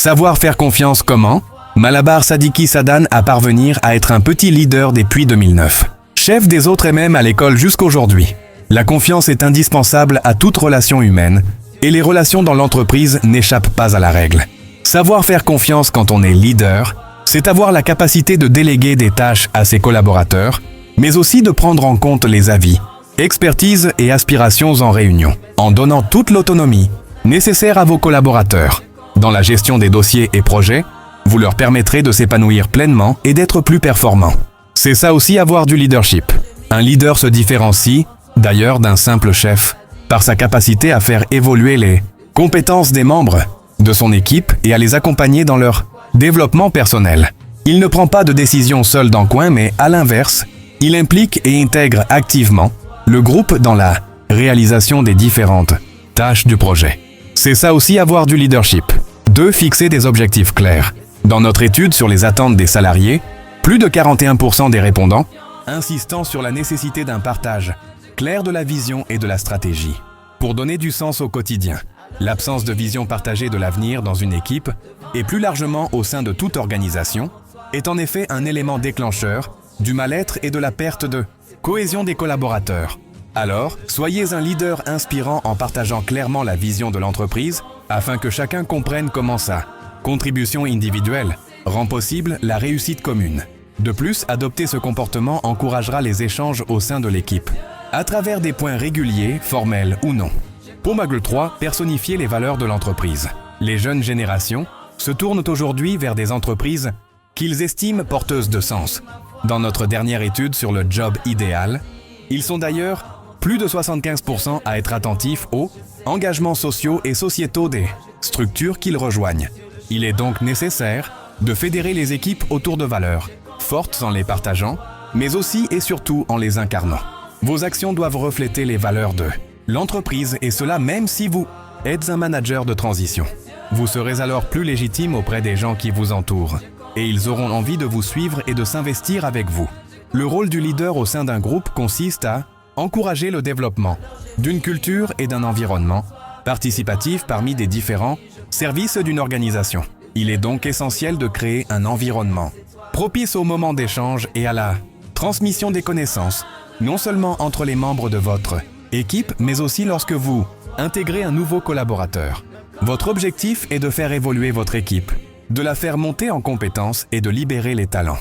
Savoir faire confiance comment? Malabar Sadiki Sadan a parvenir à être un petit leader depuis 2009. Chef des autres et même à l'école jusqu'aujourd'hui. La confiance est indispensable à toute relation humaine et les relations dans l'entreprise n'échappent pas à la règle. Savoir faire confiance quand on est leader, c'est avoir la capacité de déléguer des tâches à ses collaborateurs, mais aussi de prendre en compte les avis, expertises et aspirations en réunion, en donnant toute l'autonomie nécessaire à vos collaborateurs. Dans la gestion des dossiers et projets, vous leur permettrez de s'épanouir pleinement et d'être plus performants. C'est ça aussi avoir du leadership. Un leader se différencie, d'ailleurs, d'un simple chef, par sa capacité à faire évoluer les compétences des membres de son équipe et à les accompagner dans leur développement personnel. Il ne prend pas de décision seul dans le coin, mais à l'inverse, il implique et intègre activement le groupe dans la réalisation des différentes tâches du projet. C'est ça aussi avoir du leadership. 2. Fixer des objectifs clairs. Dans notre étude sur les attentes des salariés, plus de 41% des répondants insistant sur la nécessité d'un partage clair de la vision et de la stratégie. Pour donner du sens au quotidien, l'absence de vision partagée de l'avenir dans une équipe et plus largement au sein de toute organisation est en effet un élément déclencheur du mal-être et de la perte de cohésion des collaborateurs. Alors, soyez un leader inspirant en partageant clairement la vision de l'entreprise afin que chacun comprenne comment sa contribution individuelle rend possible la réussite commune. De plus, adopter ce comportement encouragera les échanges au sein de l'équipe, à travers des points réguliers, formels ou non. Pomagle 3, personnifier les valeurs de l'entreprise. Les jeunes générations se tournent aujourd'hui vers des entreprises qu'ils estiment porteuses de sens. Dans notre dernière étude sur le job idéal, ils sont d'ailleurs plus de 75% à être attentifs aux engagements sociaux et sociétaux des structures qu'ils rejoignent. Il est donc nécessaire de fédérer les équipes autour de valeurs fortes en les partageant, mais aussi et surtout en les incarnant. Vos actions doivent refléter les valeurs de l'entreprise et cela même si vous êtes un manager de transition. Vous serez alors plus légitime auprès des gens qui vous entourent et ils auront envie de vous suivre et de s'investir avec vous. Le rôle du leader au sein d'un groupe consiste à encourager le développement d'une culture et d'un environnement participatif parmi des différents services d'une organisation. Il est donc essentiel de créer un environnement propice au moment d'échange et à la transmission des connaissances, non seulement entre les membres de votre équipe, mais aussi lorsque vous intégrez un nouveau collaborateur. Votre objectif est de faire évoluer votre équipe, de la faire monter en compétences et de libérer les talents.